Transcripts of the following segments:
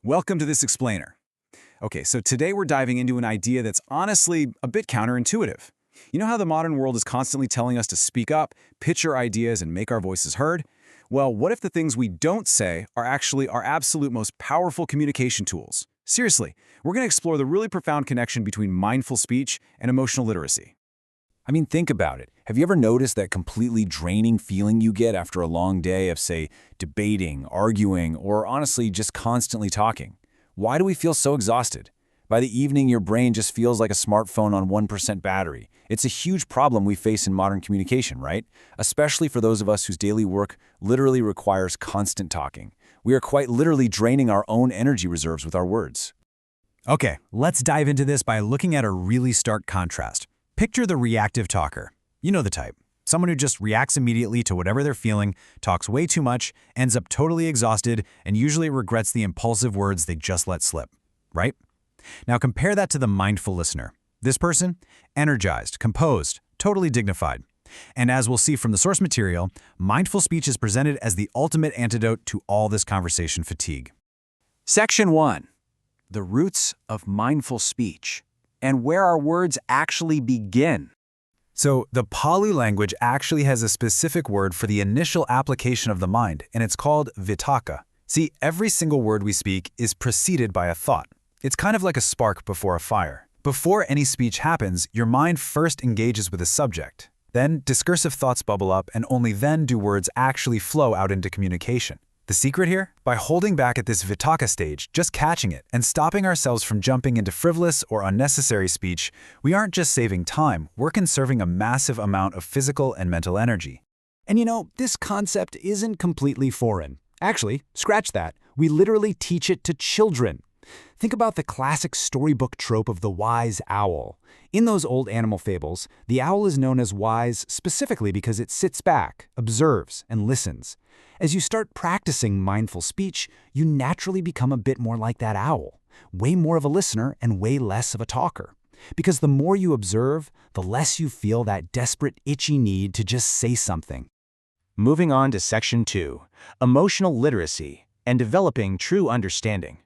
Welcome to this explainer. Okay, so today we're diving into an idea that's honestly a bit counterintuitive. You know how the modern world is constantly telling us to speak up, pitch our ideas, and make our voices heard? Well, what if the things we don't say are actually our absolute most powerful communication tools? Seriously, we're going to explore the really profound connection between mindful speech and emotional literacy. I mean, think about it. Have you ever noticed that completely draining feeling you get after a long day of, say, debating, arguing, or honestly just constantly talking? Why do we feel so exhausted? By the evening, your brain just feels like a smartphone on 1% battery. It's a huge problem we face in modern communication, right? Especially for those of us whose daily work literally requires constant talking. We are quite literally draining our own energy reserves with our words. Okay, let's dive into this by looking at a really stark contrast. Picture the reactive talker. You know the type. Someone who just reacts immediately to whatever they're feeling, talks way too much, ends up totally exhausted, and usually regrets the impulsive words they just let slip, right? Now compare that to the mindful listener. This person? Energized, composed, totally dignified. And as we'll see from the source material, mindful speech is presented as the ultimate antidote to all this conversation fatigue. Section 1. The roots of mindful speech, and where our words actually begin. So the Pali language actually has a specific word for the initial application of the mind, and it's called vitakka. See, every single word we speak is preceded by a thought. It's kind of like a spark before a fire. Before any speech happens, your mind first engages with a subject. Then discursive thoughts bubble up, and only then do words actually flow out into communication. The secret here? By holding back at this vitakka stage, just catching it, and stopping ourselves from jumping into frivolous or unnecessary speech, we aren't just saving time, we're conserving a massive amount of physical and mental energy. And you know, this concept isn't completely foreign. Actually, scratch that. We literally teach it to children. Think about the classic storybook trope of the wise owl. In those old animal fables, the owl is known as wise specifically because it sits back, observes, and listens. As you start practicing mindful speech, you naturally become a bit more like that owl, way more of a listener and way less of a talker. Because the more you observe, the less you feel that desperate, itchy need to just say something. Moving on to Section 2, Emotional Literacy and Developing True Understanding.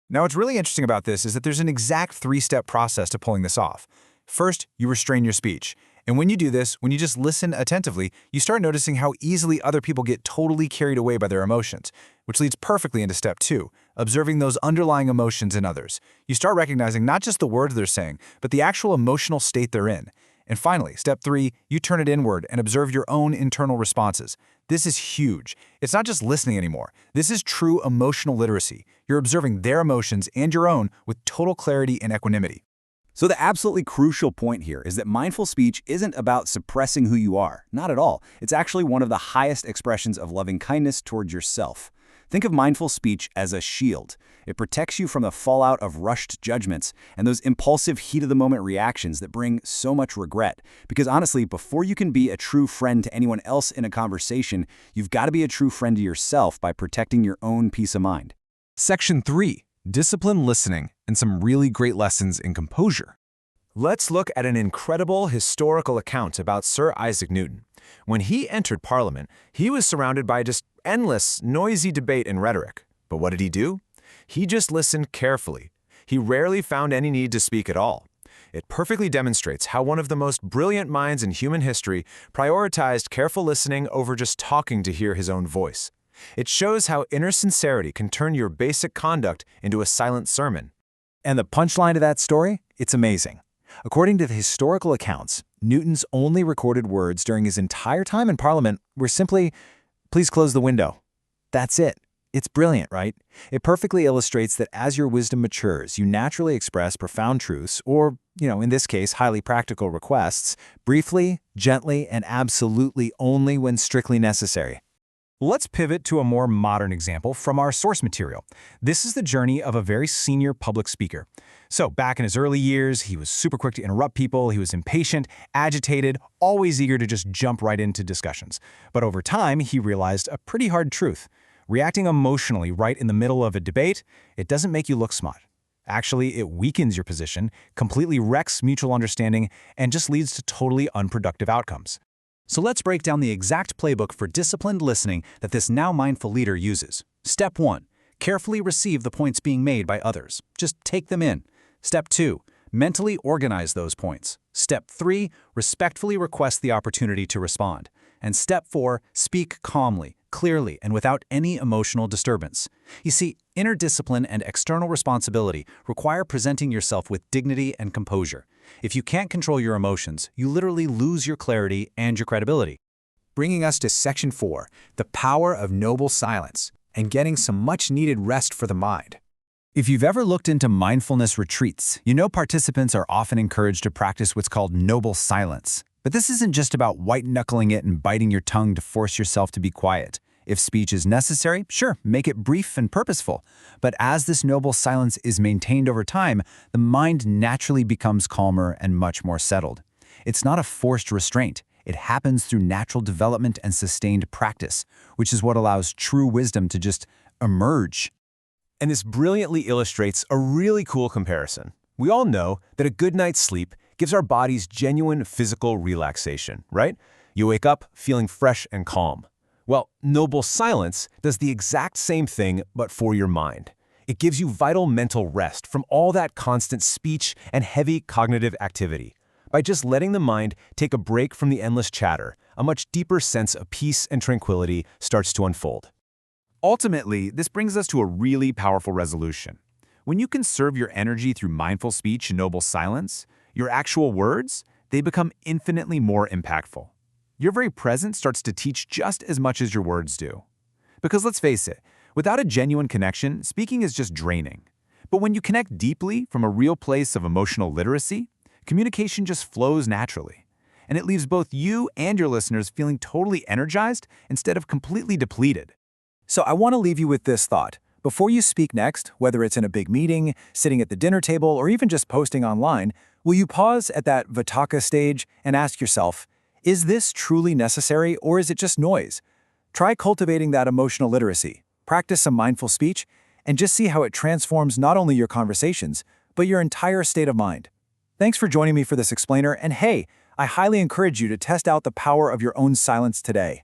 Now, what's really interesting about this is that there's an exact three-step process to pulling this off. First, you restrain your speech. And when you do this, when you just listen attentively, you start noticing how easily other people get totally carried away by their emotions, which leads perfectly into step 2, observing those underlying emotions in others. You start recognizing not just the words they're saying, but the actual emotional state they're in. And finally, step 3, you turn it inward and observe your own internal responses. This is huge. It's not just listening anymore. This is true emotional literacy. You're observing their emotions and your own with total clarity and equanimity. So the absolutely crucial point here is that mindful speech isn't about suppressing who you are. Not at all. It's actually one of the highest expressions of loving kindness towards yourself. Think of mindful speech as a shield. It protects you from the fallout of rushed judgments and those impulsive heat-of-the-moment reactions that bring so much regret. Because honestly, before you can be a true friend to anyone else in a conversation, you've got to be a true friend to yourself by protecting your own peace of mind. Section 3, Disciplined Listening and some really great lessons in composure. Let's look at an incredible historical account about Sir Isaac Newton. When he entered Parliament, he was surrounded by just endless, noisy debate and rhetoric. But what did he do? He just listened carefully. He rarely found any need to speak at all. It perfectly demonstrates how one of the most brilliant minds in human history prioritized careful listening over just talking to hear his own voice. It shows how inner sincerity can turn your basic conduct into a silent sermon. And the punchline to that story? It's amazing. According to the historical accounts, Newton's only recorded words during his entire time in Parliament were simply, "Please close the window." That's it. It's brilliant, right? It perfectly illustrates that as your wisdom matures, you naturally express profound truths, or, in this case, highly practical requests, briefly, gently, and absolutely only when strictly necessary. Let's pivot to a more modern example from our source material. This is the journey of a very senior public speaker. So back in his early years, he was super quick to interrupt people, he was impatient, agitated, always eager to just jump right into discussions. But over time, he realized a pretty hard truth. Reacting emotionally right in the middle of a debate, it doesn't make you look smart. Actually, it weakens your position, completely wrecks mutual understanding, and just leads to totally unproductive outcomes. So let's break down the exact playbook for disciplined listening that this now mindful leader uses. Step 1. Carefully receive the points being made by others. Just take them in. Step 2. Mentally organize those points. Step 3. Respectfully request the opportunity to respond. And Step 4. Speak calmly, clearly, and without any emotional disturbance. You see, inner discipline and external responsibility require presenting yourself with dignity and composure. If you can't control your emotions, you literally lose your clarity and your credibility. Bringing us to Section 4, the power of noble silence and getting some much-needed rest for the mind. If you've ever looked into mindfulness retreats, you know participants are often encouraged to practice what's called noble silence. But this isn't just about white-knuckling it and biting your tongue to force yourself to be quiet. If speech is necessary, sure, make it brief and purposeful. But as this noble silence is maintained over time, the mind naturally becomes calmer and much more settled. It's not a forced restraint. It happens through natural development and sustained practice, which is what allows true wisdom to just emerge. And this brilliantly illustrates a really cool comparison. We all know that a good night's sleep gives our bodies genuine physical relaxation, right? You wake up feeling fresh and calm. Well, noble silence does the exact same thing, but for your mind. It gives you vital mental rest from all that constant speech and heavy cognitive activity. By just letting the mind take a break from the endless chatter, a much deeper sense of peace and tranquility starts to unfold. Ultimately, this brings us to a really powerful resolution. When you conserve your energy through mindful speech and noble silence, your actual words, they become infinitely more impactful. Your very presence starts to teach just as much as your words do. Because let's face it, without a genuine connection, speaking is just draining. But when you connect deeply from a real place of emotional literacy, communication just flows naturally. And it leaves both you and your listeners feeling totally energized instead of completely depleted. So I want to leave you with this thought. Before you speak next, whether it's in a big meeting, sitting at the dinner table, or even just posting online, will you pause at that Vitakka stage and ask yourself, is this truly necessary or is it just noise? Try cultivating that emotional literacy, practice some mindful speech, and just see how it transforms not only your conversations, but your entire state of mind. Thanks for joining me for this explainer, and hey, I highly encourage you to test out the power of your own silence today.